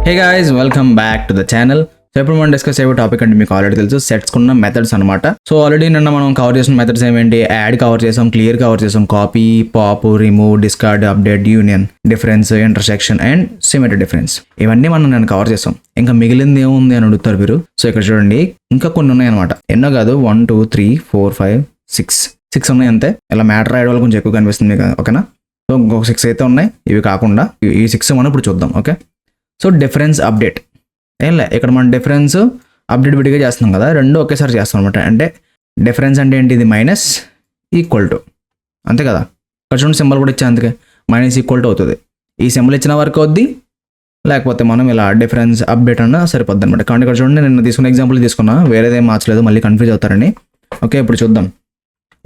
Hey guys, welcome back to the channel. So ఇప్పుడు మనం discuss అయ్యే టాపిక్ అంటే మీకు ఆల్రెడీ తెలుసు, సెట్స్ కున్న మెథడ్స్ అనమాట. సో ఆల్రెడీ నిన్న మనం కవర్ చేసిన మెథడ్స్ ఏమేంటి, యాడ్ కవర్ చేసాం, క్లియర్ కవర్ చేసాం, copy, pop, remove, discard, update, union, difference, intersection and symmetric difference. ఇవన్నీ మనం నేను కవర్ చేసాం. ఇంకా మిగిలింది ఏముంది అని అడుగుతారు మీరు. సో ఇక్కడ చూడండి, ఇంకా కొన్ని ఉన్నాయి అనమాట. ఎన్నో కాదు, 1 2 3 4 5 6 ఉన్నాయి అంతే. ఇలా మ్యాటర్ రాయడం వల్ల కొంచెం ఎక్కువ కనిపిస్తుంది మీకు, ఓకేనా? సో ఇంకొక 6 అయితే ఉన్నాయి. ఇవి కాకుండా ఈ 6 మనం ఇప్పుడు చూద్దాం, ఓకే? సో డిఫరెన్స్, అప్డేట్ ఏం లే, ఇక్కడ మనం డిఫరెన్స్ అప్డేట్ విడిగా చేస్తున్నాం కదా, రెండు ఒకేసారి చేస్తాం అనమాట. అంటే డిఫరెన్స్ అంటే ఏంటి, ఇది మైనస్ ఈక్వల్ టు, అంతే కదా? ఇక్కడ చూడండి సింబల్ కూడా ఇచ్చా, అందుకే మైనస్ ఈక్వల్ టు అవుతుంది. ఈ సింబల్ ఇచ్చిన వరకు అవుద్ది, లేకపోతే మనం ఇలా డిఫరెన్స్ అప్డేట్ అన్న సరిపోద్ది అనమాట. కాబట్టి ఇక్కడ చూడండి, నేను తీసుకున్న ఎగ్జాంపుల్ తీసుకున్నా, వేరేదేం మార్చలేదు, మళ్ళీ కన్ఫ్యూజ్ అవుతారని. ఓకే, ఇప్పుడు చూద్దాం.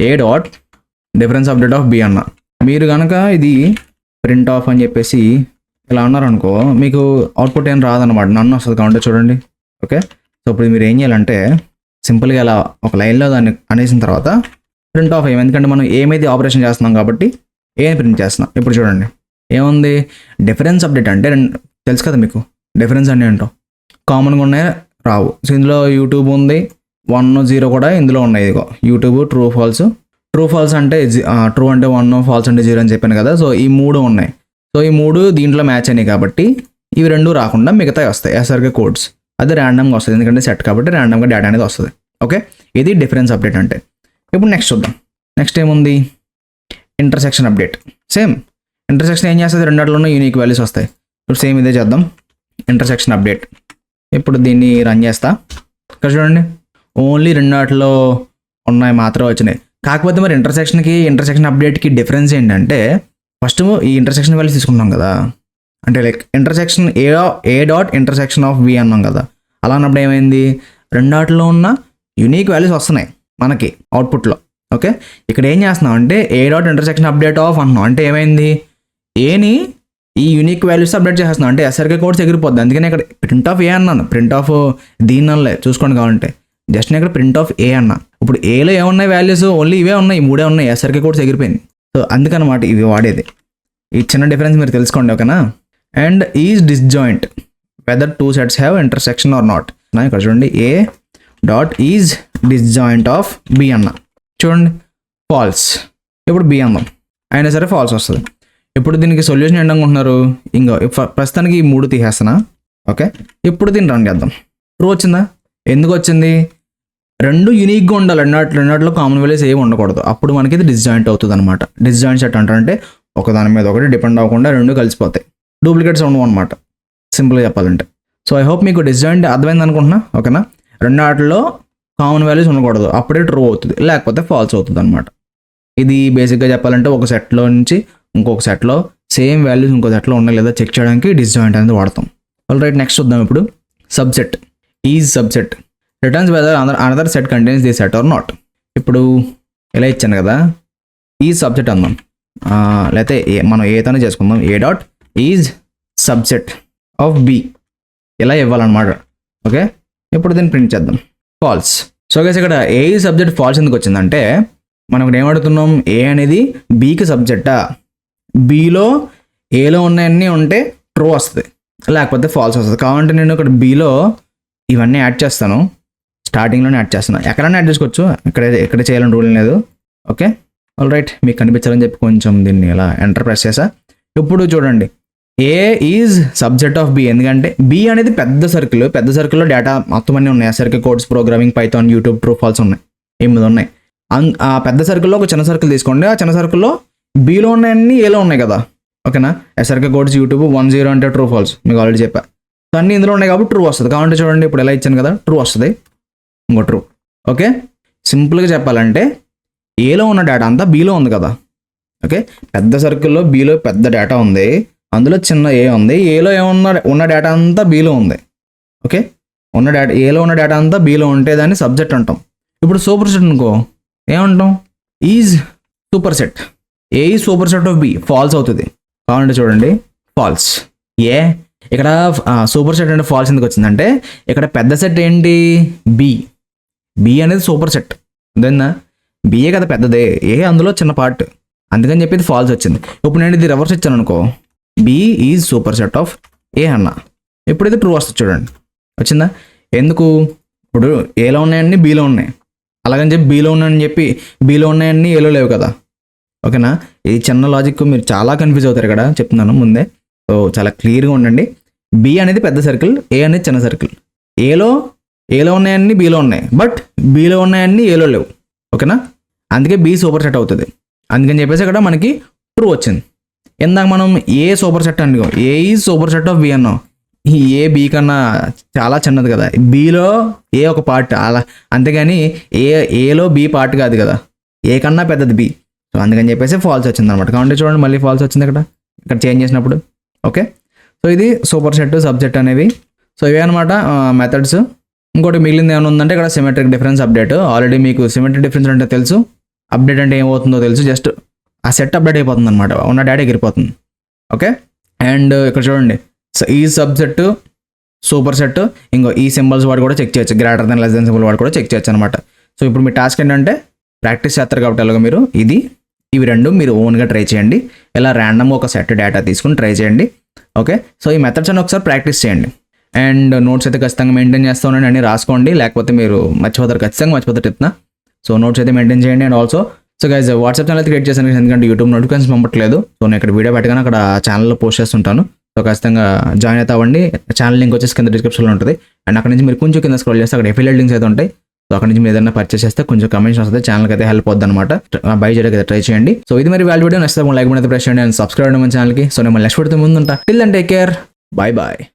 A dot difference update of B అన్న. మీరు కనుక ఇది ప్రింట్ ఆఫ్ అని చెప్పేసి ఇలా అన్నారనుకో, మీకు అవుట్పుట్ ఏం రాదన్నమాట, నన్ను వస్తుంది. కాబట్టి చూడండి, ఓకే? సో ఇప్పుడు మీరు ఏం చేయాలంటే సింపుల్గా ఇలా ఒక లైన్లో దాన్ని అనేసిన తర్వాత ప్రింట్ ఆఫ్ అయ్యాం, ఎందుకంటే మనం ఏమైతే ఆపరేషన్ చేస్తున్నాం కాబట్టి ఏం ప్రింట్ చేస్తున్నాం. ఇప్పుడు చూడండి ఏముంది, డిఫరెన్స్ అప్డేట్ అంటే తెలుసు కదా మీకు, డిఫరెన్స్ అంటే ఏంటో. కామన్గా ఉన్నాయి, రావు. సో ఇందులో యూట్యూబ్ ఉంది, 1 0 కూడా ఇందులో ఉన్నాయి. ఇదిగో YouTube, true false. True false అంటే ట్రూ అంటే 1, ఫాల్స్ అంటే 0 అని చెప్పాను కదా. సో ఈ 3 ఉన్నాయి. సో ఈ 3 దీంట్లో మ్యాచ్ అయినాయి కాబట్టి ఇవి 2 రాకుండా మిగతాయి వస్తాయి, ఎస్ఆర్కే కోడ్స్. అది ర్యాండమ్గా వస్తుంది, ఎందుకంటే సెట్ కాబట్టి ర్యాండమ్గా డేటా అనేది వస్తుంది. ఓకే, ఇది డిఫరెన్స్ అప్డేట్ అంటే. ఇప్పుడు నెక్స్ట్ చూద్దాం. నెక్స్ట్ ఏముంది, ఇంటర్సెక్షన్ అప్డేట్. సేమ్ ఇంటర్సెక్షన్ ఏం చేస్తుంది, రెండాట్లోనూ యూనిక్ వాల్యూస్ వస్తాయి. ఇప్పుడు సేమ్ ఇదే చేద్దాం, ఇంటర్సెక్షన్ అప్డేట్. ఇప్పుడు దీన్ని రన్ చేస్తా. ఇక్కడ చూడండి, ఓన్లీ రెండాట్లో ఉన్నాయి మాత్రం వచ్చినాయి. కాకపోతే మరి ఇంటర్సెక్షన్ అప్డేట్కి డిఫరెన్స్ ఏంటంటే, ఫస్ట్ ఈ ఇంటర్సెక్షన్ వాల్యూస్ తీసుకుంటాం కదా, అంటే like intersection A dot intersection of B అన్నాం కదా. అలా అన్నప్పుడు ఏమైంది, రెండాట్లో ఉన్న యూనిక్ వాల్యూస్ వస్తున్నాయి మనకి అవుట్పుట్లో. ఓకే, ఇక్కడ ఏం చేస్తున్నాం అంటే ఏ డాట్ ఇంటర్సెక్షన్ అప్డేట్ ఆఫ్ అంటున్నాం. అంటే ఏమైంది, ఏని ఈ యూనిక్ వాల్యూస్ అప్డేట్ చేస్తున్నాం, అంటే ఎస్ఆర్కే కోడ్స్ ఎగిరిపోద్ది. అందుకని ఇక్కడ ప్రింట్ ఆఫ్ ఏ అన్నాను, ప్రింట్ ఆఫ్ దీనిలే చూసుకోండి కావాలంటే. జస్ట్ నేను ఇక్కడ ప్రింట్ ఆఫ్ ఏ అన్నా. ఇప్పుడు ఏలో ఏమున్నాయి వాల్యూస్, ఓన్లీ ఇవే ఉన్నాయి, 3 ఉన్నాయి, ఎస్ఆర్కే కోడ్స్ ఎగిరిపోయింది. సో అందుకనమాట ఇవి వాడేది. ఈ చిన్న డిఫరెన్స్ మీరు తెలుసుకోండి, ఓకేనా? And is disjoint whether 2 sets have intersection or not. ఇక్కడ చూడండి, A dot is disjoint of B అన్న. చూడండి, ఫాల్స్. ఇప్పుడు బి అన్నాం, అయినా సరే ఫాల్స్ వస్తుంది. ఇప్పుడు దీనికి సొల్యూషన్ ఏంటనుకుంటున్నారు, ఇంకో ప్రస్తుతానికి ఈ 3 తీసేస్తున్నా. ఓకే, ఇప్పుడు దీన్ని రన్ చేద్దాం. ట్రూ వచ్చిందా? ఎందుకు వచ్చింది, 2 యూనిక్గా ఉండాలి, రెండాట్లో కామన్ వాల్యూస్ ఏమి ఉండకూడదు. అప్పుడు మనకి ఇది డిస్జాయింట్ అవుతుంది అనమాట. డిస్జాయింట్ సెట్ అంటే ఒక దాని మీద ఒకటి డిపెండ్ అవ్వకుండా 2 కలిసిపోతాయి, డూప్లికేట్స్ ఉండవు అనమాట, సింపుల్గా చెప్పాలంటే. సో ఐ హోప్ మీకు డిస్జాయింట్ అర్థమైంది అనుకుంటున్నా, ఓకేనా? రెండాట్లో కామన్ వాల్యూస్ ఉండకూడదు, అప్పుడే ట్రూ అవుతుంది, లేకపోతే ఫాల్స్ అవుతుంది అనమాట. ఇది బేసిక్గా చెప్పాలంటే ఒక సెట్లో నుంచి ఇంకొక సెట్లో సేమ్ వాల్యూస్ ఇంకో సెట్లో ఉన్నాయి లేదా చెక్ చేయడానికి డిస్జాయింట్ అనేది వాడతాం. ఆల్రైట్, నెక్స్ట్ చూద్దాం. ఇప్పుడు subset. Is subset returns whether another set contains the set or not. ఇప్పుడు ఇలా ఇచ్చాను కదా, ఈజ్ సబ్సెట్ అందాం, లేకపోతే మనం ఏతోనే చేసుకుందాం. A dot is subset of B ఇలా ఇవ్వాలన్నమాట. ఓకే, ఇప్పుడు దీన్ని ప్రింట్ చేద్దాం, ఫాల్స్. సో గైస్, ఇక్కడ ఏ ఈజ్ సబ్జెక్ట్ ఫాల్స్ ఎందుకు వచ్చిందంటే, మనం ఇక్కడ ఏమడుగుతున్నాం, ఏ అనేది బీకి సబ్జెక్టా, బీలో ఏలో ఉన్నాయన్నీ ఉంటే ట్రూ వస్తుంది, లేకపోతే ఫాల్స్ వస్తుంది. కాబట్టి నేను ఇక్కడ బీలో ఇవన్నీ యాడ్ చేస్తాను, స్టార్టింగ్లోనే యాడ్ చేస్తాను. ఎక్కడైనా యాడ్ చేసుకోవచ్చు, ఇక్కడ చేయాలని రూల్ లేదు. ఓకే, ఆల్రైట్, మీకు కనిపించాలని చెప్పి కొంచెం దీన్ని ఇలా ఎంటర్ ప్రెస్ చేసా. ఇప్పుడు చూడండి, ఏ ఈజ్ సబ్జెక్ట్ ఆఫ్ బి, ఎందుకంటే బి అనేది పెద్ద సర్కిల్లో డేటా మొత్తం అన్నీ ఉన్నాయి. SRK codes, programming, Python, YouTube, true false ఉన్నాయి, 8 ఉన్నాయి. ఆ పెద్ద సర్కిల్లో ఒక చిన్న సర్కిల్ తీసుకోండి. ఆ చిన్న సర్కిల్లో బిలో ఉన్నాయన్నీ ఏలో ఉన్నాయి కదా, ఓకేనా? ఎస్ఆర్కే కోడ్స్, యూట్యూబ్, 1 0 అంటే ట్రూ ఫాల్స్ మీకు ఆల్రెడీ చెప్పా. సో అన్నీ ఇందులో ఉన్నాయి కాబట్టి ట్రూ వస్తుంది. కాబట్టి చూడండి, ఇప్పుడు ఎలా ఇచ్చాను కదా, ట్రూ వస్తుంది, ఇంకో ట్రూ. ఓకే, సింపుల్గా చెప్పాలంటే ఏలో ఉన్న డేటా అంతా బీలో ఉంది కదా. ఓకే, పెద్ద సర్కిల్లో బీలో పెద్ద డేటా ఉంది, అందులో చిన్న ఏ ఉంది, ఏలో ఉన్న డేటా అంతా బీలో ఉంది. ఓకే, ఏలో ఉన్న డేటా అంతా బీలో ఉంటే దాన్ని సబ్జెక్ట్ అంటాం. ఇప్పుడు సూపర్ సెట్ అనుకో, ఏమంటాం, is super set. A is super set of B, false అవుతుంది. కావాలంటే చూడండి, ఫాల్స్. ఏ ఇక్కడ సూపర్ సెట్ అంటే ఫాల్స్ ఎందుకు వచ్చిందంటే, ఇక్కడ పెద్ద సెట్ ఏంటి, బి అనేది సూపర్ సెట్, దెన్ బిఏ కదా పెద్దదే, ఏ అందులో చిన్న పార్ట్, అందుకని చెప్పి ఇది ఫాల్స్ వచ్చింది. ఇప్పుడు నేను ఇది రివర్స్ ఇచ్చాను అనుకో, B is super set of A అన్న. ఎప్పుడైతే ట్రూ వస్తుంది చూడండి, వచ్చిందా? ఎందుకు? ఇప్పుడు ఏలో ఉన్నాయన్నీ బీలో ఉన్నాయి, అలాగని చెప్పి బీలో ఉన్నాయని చెప్పి బీలో ఉన్నాయన్నీ ఏలో లేవు కదా, ఓకేనా? ఇది చిన్న లాజిక్, మీరు చాలా కన్ఫ్యూజ్ అవుతారు ఇక్కడ, చెప్తున్నాను ముందే. సో చాలా క్లియర్గా ఉండండి. బి అనేది పెద్ద సర్కిల్, ఏ అనేది చిన్న సర్కిల్. ఏలో ఉన్నాయన్నీ బీలో ఉన్నాయి, బట్ బీలో ఉన్నాయన్నీ ఏలో లేవు, ఓకేనా? అందుకే బి సూపర్ సెట్ అవుతుంది. అందుకని చెప్పేసి ఇక్కడ మనకి ట్రూ వచ్చింది. ఇందాక మనం ఏ సూపర్ సెట్ అనుకో, A is super set of B అన్నాం. ఈ ఏ బి కన్నా చాలా చిన్నది కదా, బీలో ఏ ఒక పార్ట్ అలా, అంతేగాని ఏలో బి పార్ట్ కాదు కదా, ఏ కన్నా పెద్దది బి. సో అందుకని చెప్పేసి ఫాల్స్ వచ్చింది అనమాట. కాబట్టి చూడండి మళ్ళీ ఫాల్స్ వచ్చింది ఇక్కడ చేంజ్ చేసినప్పుడు. ఓకే, సో ఇది సూపర్ సెట్, సబ్సెట్ అనేవి. సో ఇవే అనమాట మెథడ్స్. ఇంకోటి మిగిలింది ఏమైనా ఉందంటే ఇక్కడ సిమెట్రిక్ డిఫరెన్స్ అప్డేట్. ఆల్రెడీ మీకు సిమెట్రిక్ డిఫరెన్స్ అంటే తెలుసు, అప్డేట్ అంటే ఏమవుతుందో తెలుసు. జస్ట్ ఆ సెట్ అప్డేట్ అయిపోతుంది అనమాట, ఉన్న డేటా ఎగిరిపోతుంది. ఓకే, అండ్ ఇక్కడ చూడండి ఈ సబ్సెట్, సూపర్ సెట్, ఇంకో ఈ సింబల్స్ వాడు కూడా చెక్ చేయొచ్చు, greater than less than symbol వాడు కూడా చెక్ చేయొచ్చు అనమాట. సో ఇప్పుడు మీ టాస్క్ ఏంటంటే ప్రాక్టీస్ చేస్తారు కాబట్టి అలాగా మీరు ఇవి రెండు మీరు ఓన్గా ట్రై చేయండి. ఇలా ర్యాండమ్గా ఒక సెట్ డేటా తీసుకుని ట్రై చేయండి. ఓకే, సో ఈ మెథడ్స్ అని ఒకసారి ప్రాక్టీస్ చేయండి. అండ్ నోట్స్ అయితే ఖచ్చితంగా మెయింటైన్ చేస్తూ ఉండండి, అన్ని రాసుకోండి, లేకపోతే మీరు ఖచ్చితంగా మర్చిపోతారు చెప్తున్నా. సో నోట్స్ అయితే మెయింటైన్ చేయండి. And also so guys WhatsApp channel అయితే క్రియేట్ చేశాను, ఎందుకంటే యూట్యూబ్ నోటిఫికేషన్స్ పంపట్లేదు. సో నేను ఇక్కడ వీడియో పెట్టగానే అక్కడ ఛానల్లో పోస్ట్ చేస్తుంటాను. సో ఖచ్చితంగా జాయిన్ అయితే అవ్వండి. ఛానల్ లింక్ వచ్చేసి కింద డిస్క్రిప్షన్లో ఉంటుంది. అండ్ అక్కడ నుంచి మీరు కొంచెం కింద స్క్రోల్ చేస్తే అక్కడ ఎఫిలియేట్ లింక్స్ అయితే ఉంటాయి. సో అక్కడ నుంచి మీరు ఏదైనా పర్చేస్ చేస్తే కొంచెం కమిషన్ వస్తుంది, ఛానల్కి అయితే హెల్ప్ అవుతుంది అనమాట. బై చేయడానికి అయితే ట్రై చేయండి. సో ఇది మరి వాల్యూ వీడియో నచ్చితే లైక్ బటన్ అయితే ప్రెస్ చేయండి అండ్ సబ్స్క్రైబ్ అవ్వండి మన ఛానల్కి. సో నేను నెక్స్ట్ వీడియోతో ముందు ఉంటా. Till then take care, bye bye.